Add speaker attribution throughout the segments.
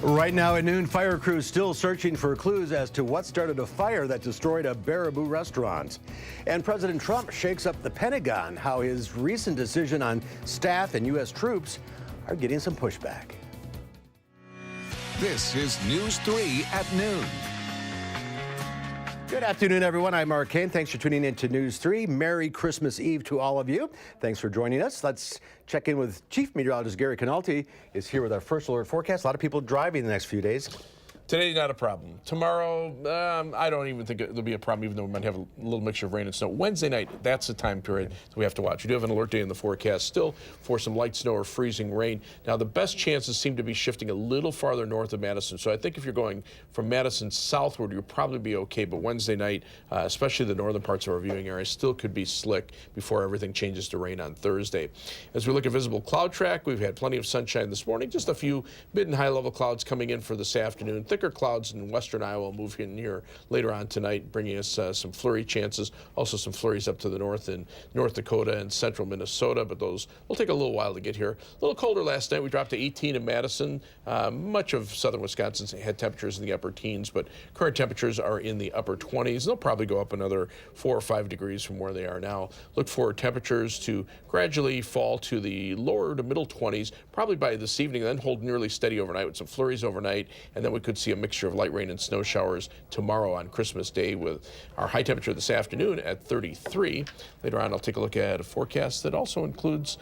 Speaker 1: Right now at noon, fire crews still searching for clues as to what started a fire that destroyed a Baraboo restaurant. And President Trump shakes up the Pentagon, how his recent decision on staff and U.S. troops are getting some pushback.
Speaker 2: This is News 3 at noon.
Speaker 1: Good afternoon, everyone. I'm Mark Kane. Thanks for tuning in to News 3. Merry Christmas Eve to all of you. Thanks for joining us. Let's check in with Chief Meteorologist Gary Canalti is here with our first alert forecast. A lot of people driving the next few days.
Speaker 3: Today, not a problem. Tomorrow, I don't even think there'll be a problem, even though we might have a little mixture of rain and snow. Wednesday night, that's the time period that we have to watch. We do have an alert day in the forecast still for some light snow or freezing rain. Now, the best chances seem to be shifting a little farther north of Madison. So I think if you're going from Madison southward, you'll probably be okay. But Wednesday night, especially the northern parts of our viewing area, still could be slick before everything changes to rain on Thursday. As we look at visible cloud track, we've had plenty of sunshine this morning. Just a few mid and high level clouds coming in for this afternoon. Thicker clouds in western Iowa will move in here later on tonight, bringing us some flurry chances. Also some flurries up to the north in North Dakota and central Minnesota, but those will take a little while to get here. A little colder last night. We dropped to 18 in Madison. Much of southern Wisconsin had temperatures in the upper teens, but current temperatures are in the upper 20s. They'll probably go up another 4 or 5 degrees from where they are now. Look for temperatures to gradually fall to the lower to middle 20s, probably by this evening, then hold nearly steady overnight with some flurries overnight, and then we could see a mixture of light rain and snow showers tomorrow on Christmas Day with our high temperature this afternoon at 33. Later on, I'll take a look at a forecast that also includes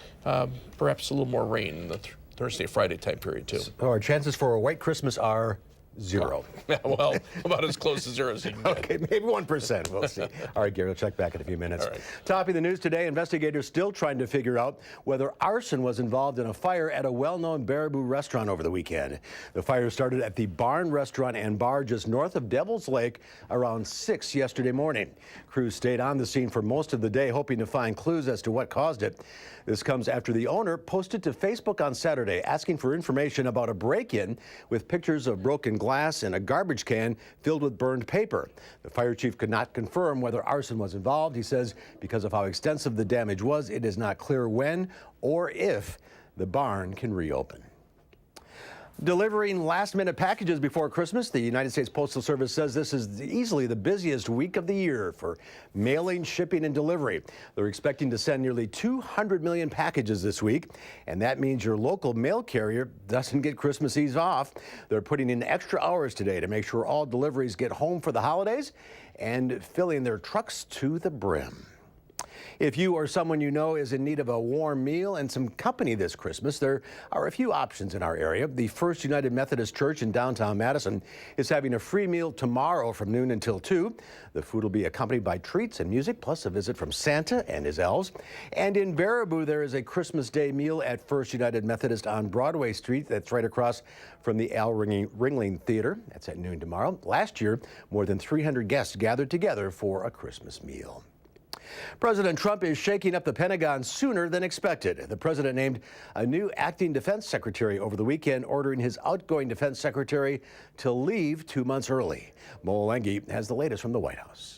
Speaker 3: perhaps a little more rain in the Thursday, Friday time period, too.
Speaker 1: So our chances for a white Christmas are 0.
Speaker 3: Well, about as close to 0 as you can get.
Speaker 1: Okay, maybe 1%. We'll see. All right, Gary, we'll check back in a few minutes.
Speaker 3: All right.
Speaker 1: Topping the news today, investigators still trying to figure out whether arson was involved in a fire at a well-known Baraboo restaurant over the weekend. The fire started at the Barn Restaurant and Bar just north of Devil's Lake around 6 yesterday morning. Crews stayed on the scene for most of the day, hoping to find clues as to what caused it. This comes after the owner posted to Facebook on Saturday asking for information about a break-in with pictures of broken glass and a garbage can filled with burned paper. The fire chief could not confirm whether arson was involved. He says because of how extensive the damage was, it is not clear when or if the barn can reopen. Delivering last-minute packages before Christmas, the United States Postal Service says this is easily the busiest week of the year for mailing, shipping, and delivery. They're expecting to send nearly 200 million packages this week, and that means your local mail carrier doesn't get Christmas Eve off. They're putting in extra hours today to make sure all deliveries get home for the holidays and filling their trucks to the brim. If you or someone you know is in need of a warm meal and some company this Christmas, there are a few options in our area. The First United Methodist Church in downtown Madison is having a free meal tomorrow from noon until 2. The food will be accompanied by treats and music, plus a visit from Santa and his elves. And in Baraboo, there is a Christmas Day meal at First United Methodist on Broadway Street. That's right across from the Al Ringling Theater. That's at noon tomorrow. Last year, more than 300 guests gathered together for a Christmas meal. President Trump is shaking up the Pentagon sooner than expected. The president named a new acting defense secretary over the weekend, ordering his outgoing defense secretary to leave 2 months early. Mo Olengi has the latest from the White House.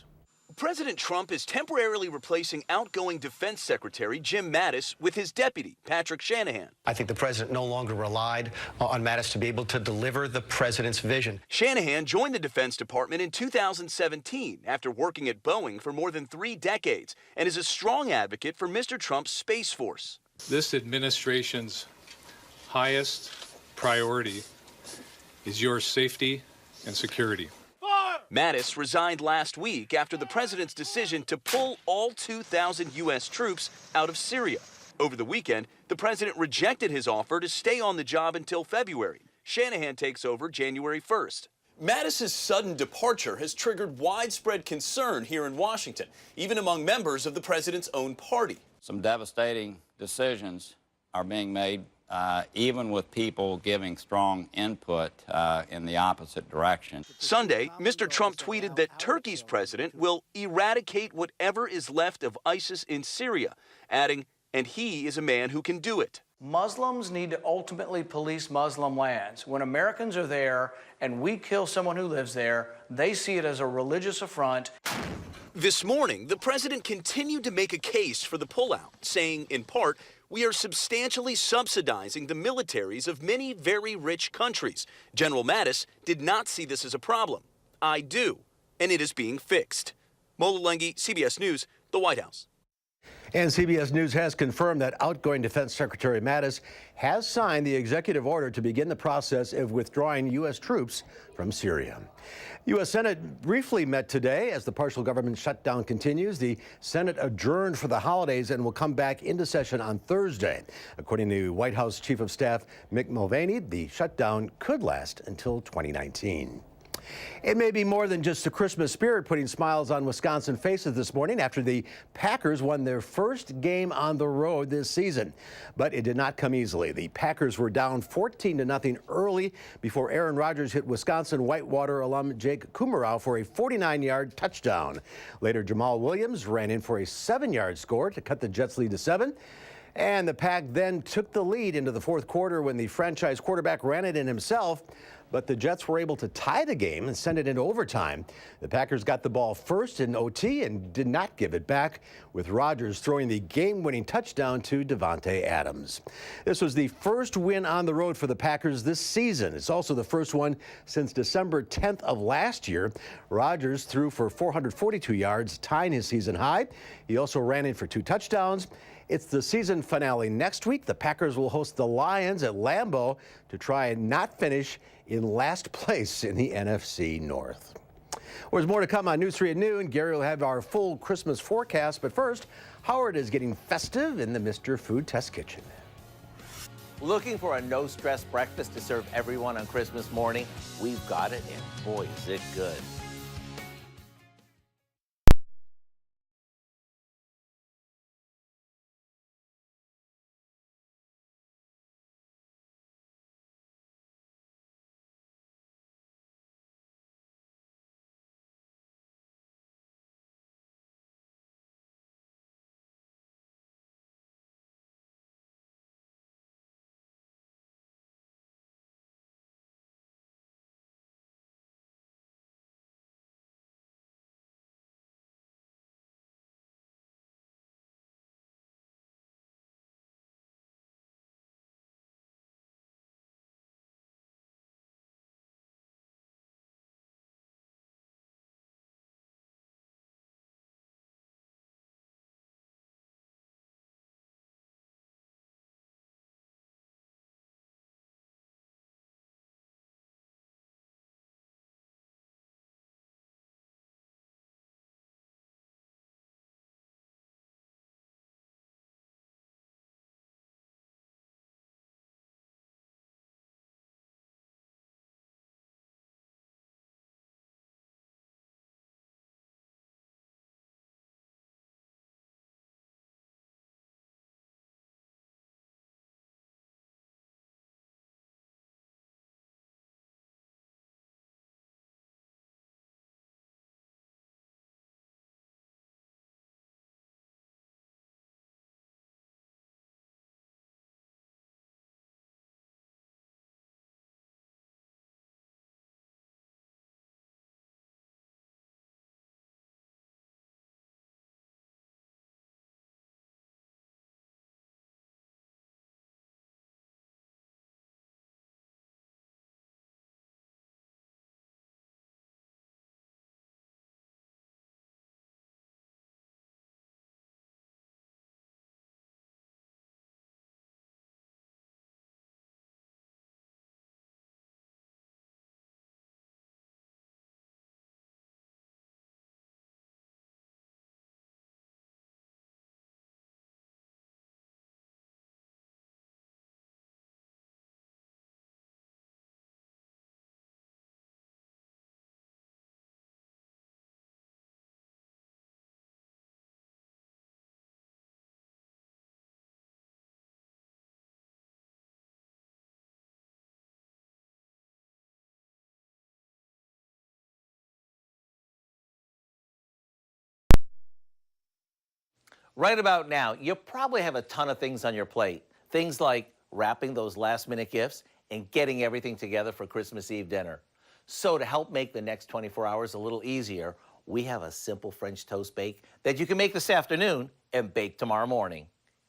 Speaker 4: President Trump is temporarily replacing outgoing Defense Secretary Jim Mattis with his deputy, Patrick Shanahan.
Speaker 5: I think the president no longer relied on Mattis to be able to deliver the president's vision.
Speaker 4: Shanahan joined the Defense Department in 2017 after working at Boeing for more than 3 decades and is a strong advocate for Mr. Trump's Space Force.
Speaker 6: This administration's highest priority is your safety and security.
Speaker 4: Mattis resigned last week after the president's decision to pull all 2,000 U.S. troops out of Syria. Over the weekend, the president rejected his offer to stay on the job until February. Shanahan takes over January 1st. Mattis's sudden departure has triggered widespread concern here in Washington, even among members of the president's own party.
Speaker 7: Some devastating decisions are being made, even with people giving strong input in the opposite direction.
Speaker 4: Sunday, Mr. Trump tweeted that Turkey's president will eradicate whatever is left of ISIS in Syria, adding, and he is a man who can do it.
Speaker 8: Muslims need to ultimately police Muslim lands. When Americans are there and we kill someone who lives there, they see it as a religious affront.
Speaker 4: This morning, the president continued to make a case for the pullout, saying, in part, we are substantially subsidizing the militaries of many very rich countries. General Mattis did not see this as a problem. I do, and it is being fixed. Mola Lenghi, CBS News, the White House.
Speaker 1: And CBS News has confirmed that outgoing Defense Secretary Mattis has signed the executive order to begin the process of withdrawing U.S. troops from Syria. U.S. Senate briefly met today as the partial government shutdown continues. The Senate adjourned for the holidays and will come back into session on Thursday. According to White House Chief of Staff Mick Mulvaney, the shutdown could last until 2019. It may be more than just the Christmas spirit putting smiles on Wisconsin faces this morning after the Packers won their first game on the road this season. But it did not come easily. The Packers were down 14-0 early before Aaron Rodgers hit Wisconsin Whitewater alum Jake Kumerow for a 49-yard touchdown. Later, Jamal Williams ran in for a 7-yard score to cut the Jets' lead to 7. And the Pack then took the lead into the fourth quarter when the franchise quarterback ran it in himself. But the Jets were able to tie the game and send it into overtime. The Packers got the ball first in OT and did not give it back, with Rodgers throwing the game-winning touchdown to Davante Adams. This was the first win on the road for the Packers this season. It's also the first one since December 10th of last year. Rodgers threw for 442 yards, tying his season high. He also ran in for 2 touchdowns. It's the season finale next week. The Packers will host the Lions at Lambeau to try and not finish in last place in the NFC North. Well, there's more to come on News 3 at noon. Gary will have our full Christmas forecast. But first, Howard is getting festive in the Mr. Food Test Kitchen.
Speaker 9: Looking for a no-stress breakfast to serve everyone on Christmas morning? We've got it, and boy, is it good. Right about now, you probably have a ton of things on your plate. Things like wrapping those last-minute gifts and getting everything together for Christmas Eve dinner. So to help make the next 24 hours a little easier, we have a simple French toast bake that you can make this afternoon and bake tomorrow morning.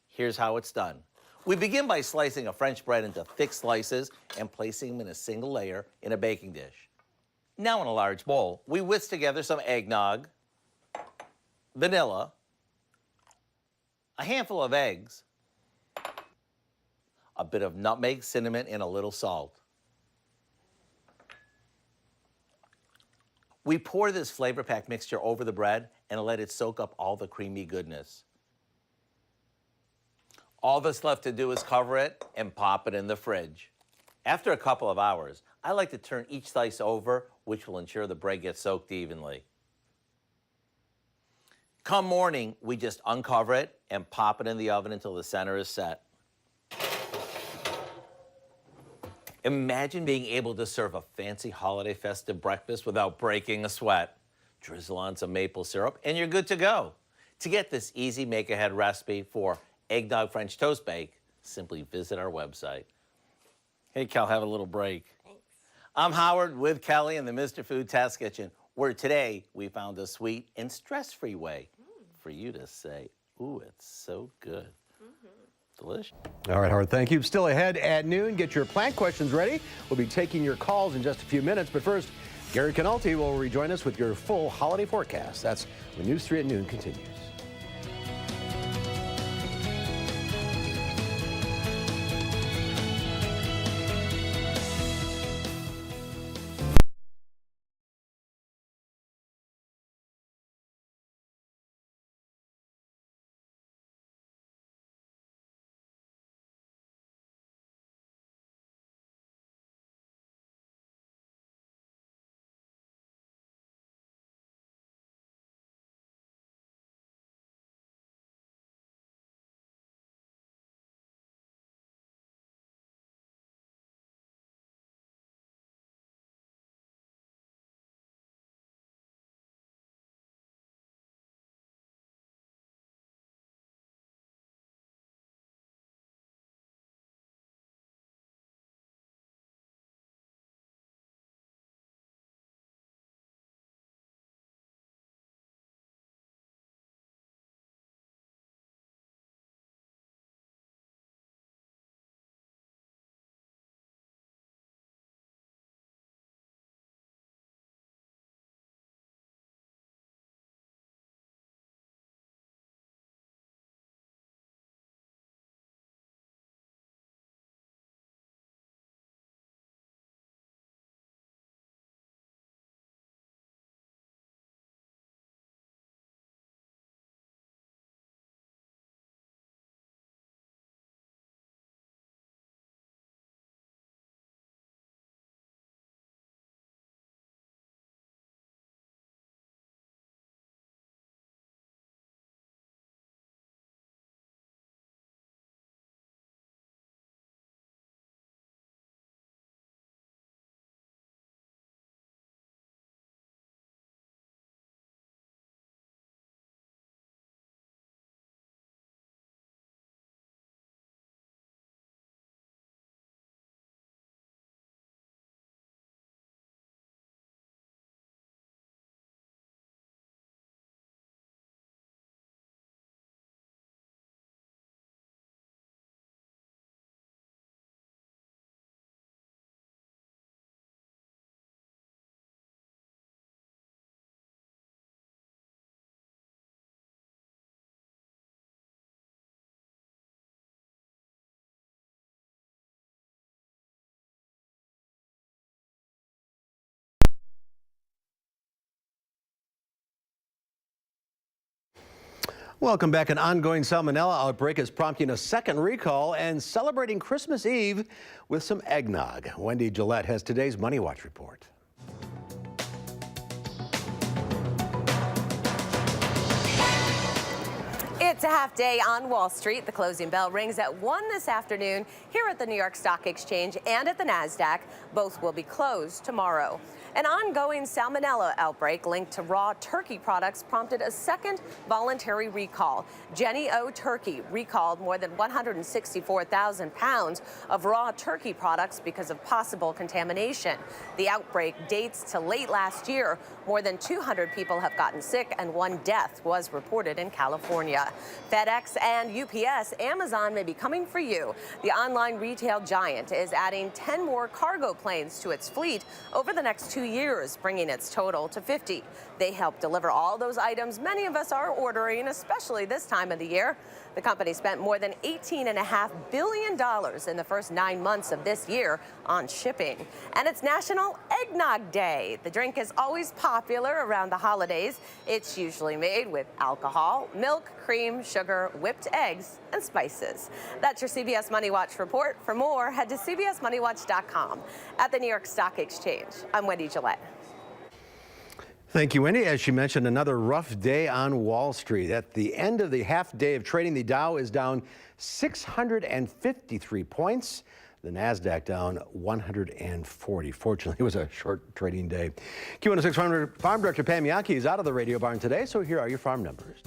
Speaker 9: Here's how it's done. We begin by slicing a French bread into thick slices and placing them in a single layer in a baking dish. Now in a large bowl, we whisk together some eggnog, vanilla, a handful of eggs, a bit of nutmeg, cinnamon, and a little salt. We pour this flavor-packed mixture over the bread and let it soak up all the creamy goodness. All that's left to do is cover it and pop it in the fridge. After a couple of hours, I like to turn each slice over, which will ensure the bread gets soaked evenly. Come morning, we just uncover it and pop it in the oven until the center is set. Imagine being able to serve a fancy holiday festive breakfast without breaking a sweat. Drizzle on some maple syrup and you're good to go. To get this easy make-ahead recipe for eggnog French toast bake, simply visit our website. Hey, Cal, have a little break.
Speaker 10: Thanks.
Speaker 9: I'm Howard with Kelly in the Mr. Food Test Kitchen, where today we found a sweet and stress-free way for you to say, ooh, it's so good. Delicious.
Speaker 1: All right, Howard, thank you. Still ahead at noon, get your plant questions ready. We'll be taking your calls in just a few minutes, but first, Gary Canalti will rejoin us with your full holiday forecast. That's when News 3 at noon continues. Welcome back. An ongoing salmonella outbreak is prompting a second recall and celebrating Christmas Eve with some eggnog. Wendy Gillette has today's Money Watch report.
Speaker 10: It's a half day on Wall Street. The closing bell rings at 1 this afternoon here at the New York Stock Exchange and at the NASDAQ. Both will be closed tomorrow. An ongoing salmonella outbreak linked to raw turkey products prompted a second voluntary recall. Jenny O Turkey recalled more than 164,000 pounds of raw turkey products because of possible contamination. The outbreak dates to late last year. More than 200 people have gotten sick and one death was reported in California. FedEx and UPS, Amazon may be coming for you. The online retail giant is adding 10 more cargo planes to its fleet over the next 2 years, bringing its total to 50. They help deliver all those items many of us are ordering, especially this time of the year. The company spent more than $18.5 billion in the first 9 months of this year on shipping. And it's National Eggnog Day. The drink is always popular around the holidays. It's usually made with alcohol, milk, cream, sugar, whipped eggs, and spices. That's your CBS Money Watch report. For more, head to cbsmoneywatch.com. At the New York Stock Exchange, I'm Wendy Gillette.
Speaker 1: Thank you, Wendy. As she mentioned, another rough day on Wall Street. At the end of the half day of trading, the Dow is down 653 points. The NASDAQ down 140. Fortunately, it was a short trading day. Q106 Farm Director Pam Yankee is out of the radio barn today, so here are your farm numbers.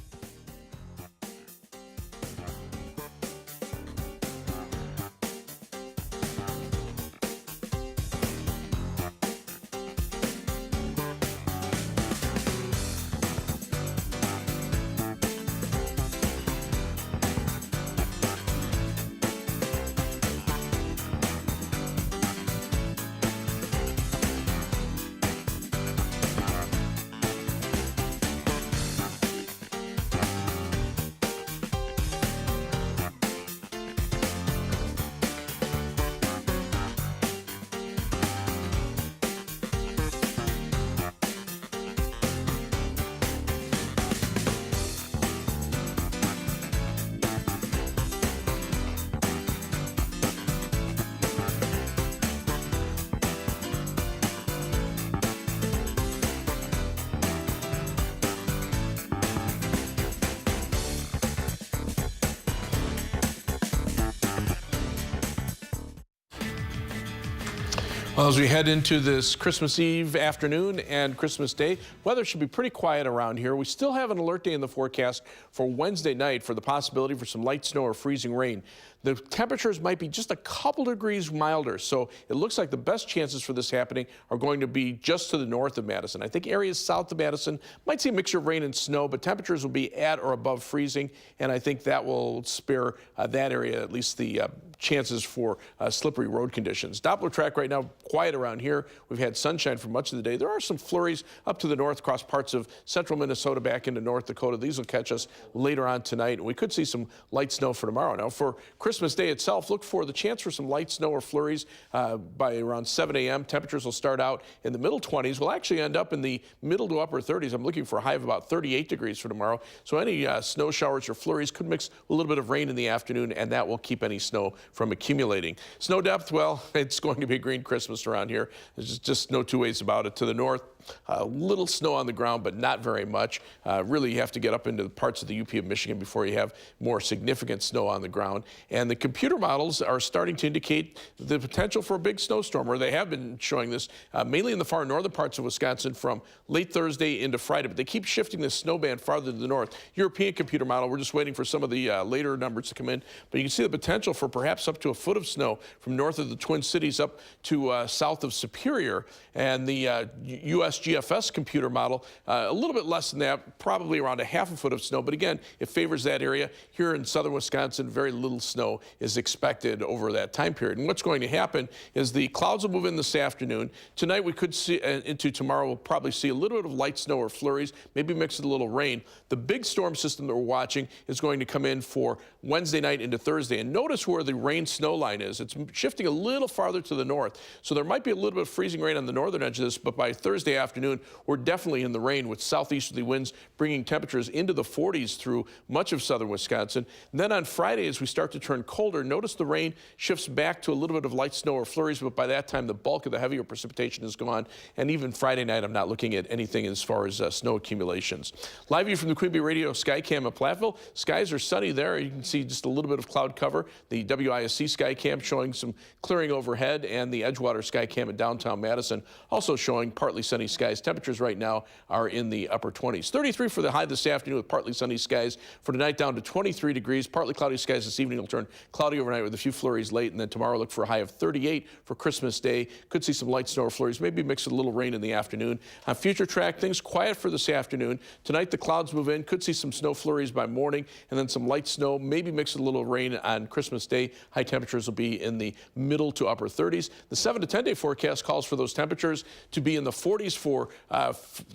Speaker 3: Well, as we head into this Christmas Eve afternoon and Christmas Day, weather should be pretty quiet around here. We still have an alert day in the forecast for Wednesday night for the possibility for some light snow or freezing rain. The temperatures might be just a couple degrees milder, so it looks like the best chances for this happening are going to be just to the north of Madison. I think areas south of Madison might see a mixture of rain and snow, but temperatures will be at or above freezing, and I think that will spare that area at least the chances for slippery road conditions. Doppler track right now quiet around here. We've had sunshine for much of the day. There are some flurries up to the north across parts of central Minnesota back into North Dakota. These will catch us later on tonight. We could see some light snow for tomorrow. Now for Christmas Day itself, look for the chance for some light snow or flurries by around 7 a.m. Temperatures will start out in the middle 20s. We'll actually end up in the middle to upper 30s. I'm looking for a high of about 38 degrees for tomorrow. So any snow showers or flurries could mix a little bit of rain in the afternoon, and that will keep any snow from accumulating. Snow depth, well, it's going to be a green Christmas around here. There's just no two ways about it. To the north, a little snow on the ground, but not very much. Really, you have to get up into the parts of the UP of Michigan before you have more significant snow on the ground. And the computer models are starting to indicate the potential for a big snowstorm, or they have been showing this, mainly in the far northern parts of Wisconsin from late Thursday into Friday. But they keep shifting this snow band farther to the north. European computer model, we're just waiting for some of the later numbers to come in. But you can see the potential for perhaps up to a foot of snow from north of the Twin Cities up to south of Superior. And the USGFS computer model, a little bit less than that, probably around a half a foot of snow. But again, it favors that area. Here in southern Wisconsin, very little snow is expected over that time period. And what's going to happen is the clouds will move in this afternoon. Tonight we could see, into tomorrow, we'll probably see a little bit of light snow or flurries, maybe mixed with a little rain. The big storm system that we're watching is going to come in for Wednesday night into Thursday. And notice where the rain-snow line is. It's shifting a little farther to the north. So there might be a little bit of freezing rain on the northern edge of this, but by Thursday afternoon, we're definitely in the rain with southeasterly winds bringing temperatures into the 40s through much of southern Wisconsin. And then on Friday, as we start to turn colder, notice the rain shifts back to a little bit of light snow or flurries, but by that time, the bulk of the heavier precipitation is gone. And even Friday night, I'm not looking at anything as far as snow accumulations. Live view from the Queen Bee Radio Skycam at Platteville. Skies are sunny there. You can see just a little bit of cloud cover. The WISC Skycam showing some clearing overhead, and the Edgewater cloud or sky cam in downtown Madison. Also showing partly sunny skies. Temperatures right now are in the upper 20s. 33 for the high this afternoon with partly sunny skies. For tonight down to 23 degrees. Partly cloudy skies this evening will turn cloudy overnight with a few flurries late. And then tomorrow look for a high of 38 for Christmas Day. Could see some light snow or flurries, maybe mixed with a little rain in the afternoon. On future track, things quiet for this afternoon. Tonight the clouds move in. Could see some snow flurries by morning and then some light snow, maybe mixed with a little rain on Christmas Day. High temperatures will be in the middle to upper 30s. The 7 to 10 day forecast calls for those temperatures to be in the 40s for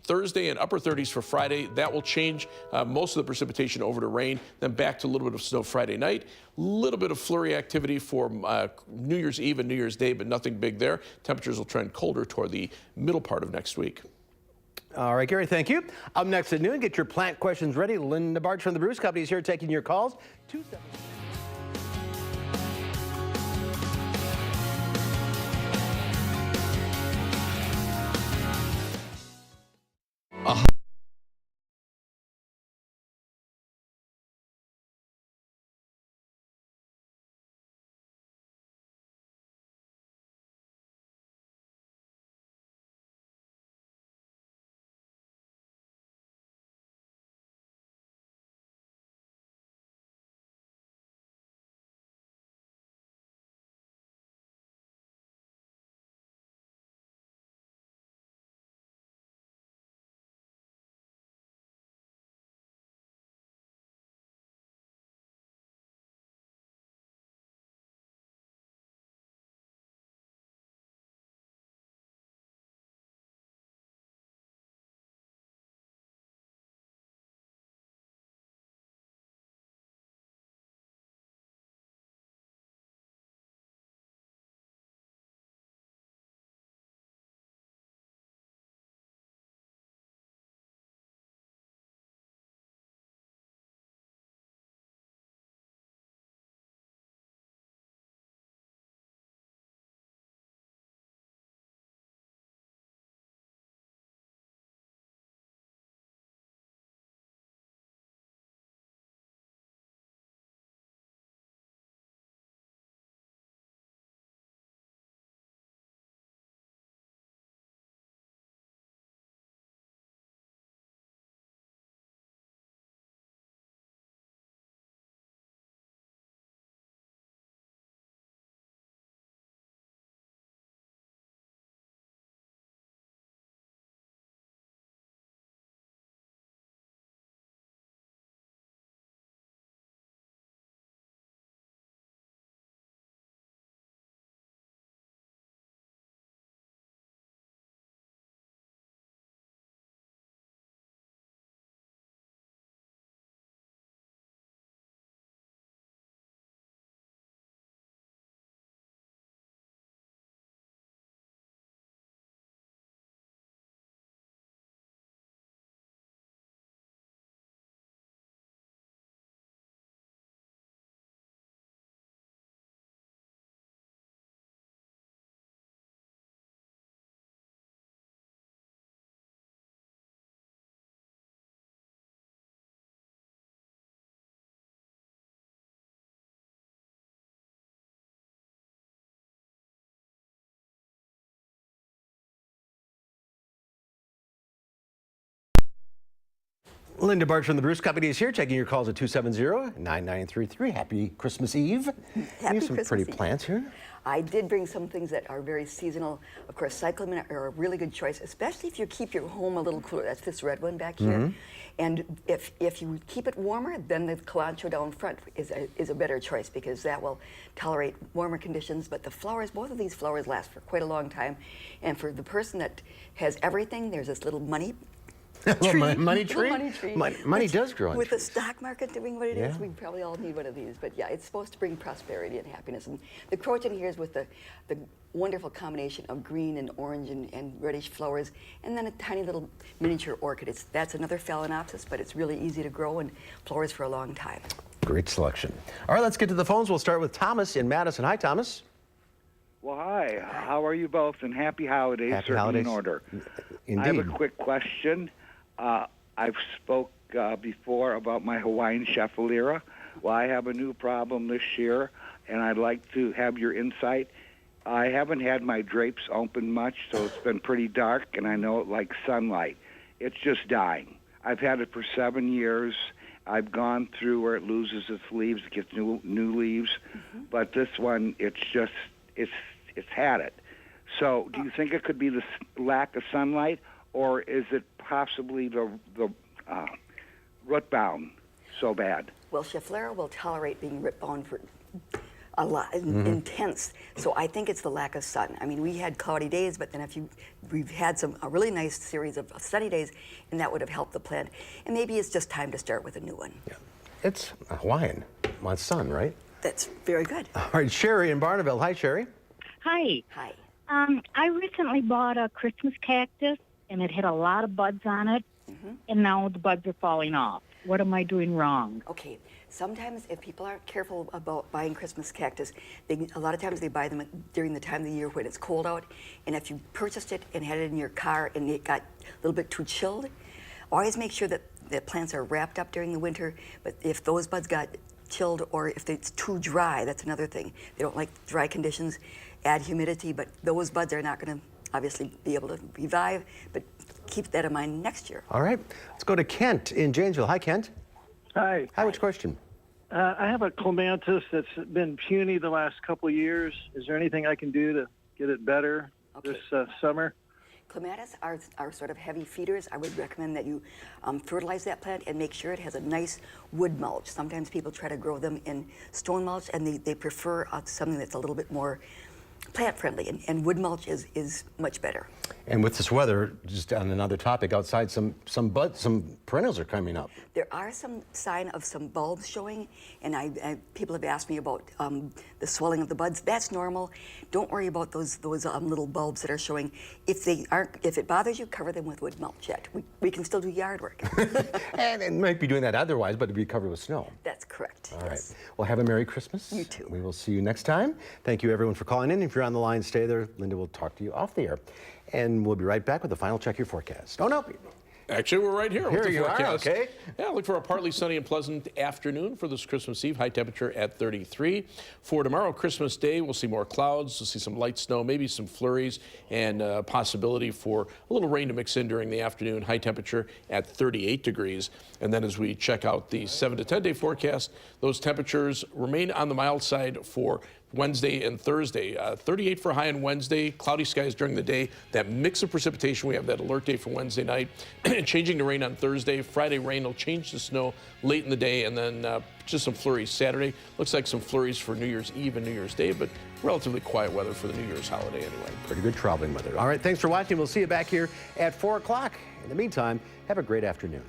Speaker 3: Thursday and upper 30s for Friday. That will change most of the precipitation over to rain, then back to a little bit of snow Friday night. A little bit of flurry activity for New Year's Eve and New Year's Day, but nothing big there. Temperatures will trend colder toward the middle part of next week.
Speaker 1: All right, Gary, thank you. Up next at noon, get your plant questions ready. Linda Barch from the Bruce Company is here taking your calls. 2-7. Linda Barch from the Bruce Company is here, taking your calls at 270-9933. Happy Christmas Eve.
Speaker 11: Happy
Speaker 1: some
Speaker 11: Christmas
Speaker 1: pretty
Speaker 11: Eve.
Speaker 1: plants here.
Speaker 11: I did bring some things that are very seasonal. Of course, cyclamen are a really good choice, especially if you keep your home a little cooler. That's this red one back here. And if you keep it warmer, then the cilantro down front is a better choice because that will tolerate warmer conditions. But the flowers, both of these flowers last for quite a long time. And for the person that has everything, there's this little money tree.
Speaker 1: Money tree?
Speaker 11: Money tree.
Speaker 1: Money does grow on
Speaker 11: With the
Speaker 1: trees.
Speaker 11: stock market doing what it is, we probably all need one of these. But yeah, it's supposed to bring prosperity and happiness. And the croton here is with the wonderful combination of green and orange and reddish flowers, and then a tiny little miniature orchid. That's another phalaenopsis, but it's really easy to grow and flowers for a long time.
Speaker 1: Great selection. All right, let's get to the phones. We'll start with Thomas in Madison. Hi, Thomas.
Speaker 12: Well, hi. How are you both? And happy holidays.
Speaker 1: Happy
Speaker 12: certainly
Speaker 1: holidays.
Speaker 12: In order.
Speaker 1: Indeed.
Speaker 12: I have a quick question. I've spoke before about my Hawaiian Chefalera. Well, I have a new problem this year, and I'd like to have your insight. I haven't had my drapes open much, so it's been pretty dark, and I know it likes sunlight. It's just dying. I've had it for 7 years. I've gone through where it loses its leaves, it gets new leaves, but this one, it's had it. So, do you think it could be the lack of sunlight, or is it possibly the root bound so bad?
Speaker 11: Well, Schefflera will tolerate being root bound for a lot, intense. So I think it's the lack of sun. I mean, we had cloudy days, but then we've had a really nice series of sunny days, and that would have helped the plant. And maybe it's just time to start with a new one.
Speaker 1: Yeah. It's Hawaiian. My sun, right?
Speaker 11: That's very good.
Speaker 1: All right, Sherry in Barneville. Hi, Sherry.
Speaker 13: Hi.
Speaker 11: Hi.
Speaker 13: I recently bought a Christmas cactus, and it had a lot of buds on it, and now the buds are falling off. What am I doing wrong?
Speaker 11: Okay. Sometimes if people aren't careful about buying Christmas cactus, a lot of times they buy them during the time of the year when it's cold out. And if you purchased it and had it in your car and it got a little bit too chilled, always make sure that the plants are wrapped up during the winter. But if those buds got chilled or if it's too dry, that's another thing. They don't like dry conditions. Add humidity, but those buds are not going to obviously be able to revive. But keep that in mind next year.
Speaker 1: All right, let's go to Kent in Janesville. Hi, Kent.
Speaker 14: Hi.
Speaker 1: Hi, which question?
Speaker 14: I have a clematis that's been puny the last couple of years. Is there anything I can do to get it better this summer?
Speaker 11: Clematis are sort of heavy feeders. I would recommend that you fertilize that plant and make sure it has a nice wood mulch. Sometimes people try to grow them in stone mulch, and they prefer something that's a little bit more plant friendly, and wood mulch is much better.
Speaker 1: And with this weather, just on another topic, outside some perennials are coming up.
Speaker 11: There are some sign of some bulbs showing, and people have asked me about the swelling of the buds. That's normal. Don't worry about those little bulbs that are showing. If it bothers you, cover them with wood mulch. Yet we can still do yard work.
Speaker 1: And it might be doing that otherwise, but it'd be covered with snow.
Speaker 11: That's correct.
Speaker 1: All right. Well, have a Merry Christmas.
Speaker 11: You too.
Speaker 1: We will see you next time. Thank you, everyone, for calling in. If you're on the line, stay there. Linda will talk to you off the air. And we'll be right back with the final check your forecast. Oh, no.
Speaker 3: Actually, we're right here with the
Speaker 1: you
Speaker 3: forecast.
Speaker 1: Are, okay.
Speaker 3: Yeah, look for a partly sunny and pleasant afternoon for this Christmas Eve. High temperature at 33. For tomorrow, Christmas Day, we'll see more clouds. We'll see some light snow, maybe some flurries, and possibility for a little rain to mix in during the afternoon. High temperature at 38 degrees. And then as we check out the 7 to 10 day forecast, those temperatures remain on the mild side for Wednesday and Thursday. 38 for high on Wednesday, cloudy skies during the day. That mix of precipitation, we have that alert day for Wednesday night. Changing to rain on Thursday. Friday rain will change to snow late in the day, and then just some flurries Saturday. Looks like some flurries for New Year's Eve and New Year's Day, but relatively quiet weather for the New Year's holiday anyway.
Speaker 1: Pretty good traveling weather. All right, thanks for watching. We'll see you back here at 4 o'clock. In the meantime, have a great afternoon.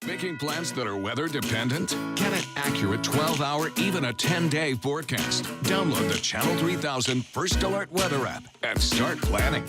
Speaker 2: Making plans that are weather dependent? Get an accurate 12-hour, even a 10-day forecast. Download the Channel 3000 First Alert Weather app and start planning.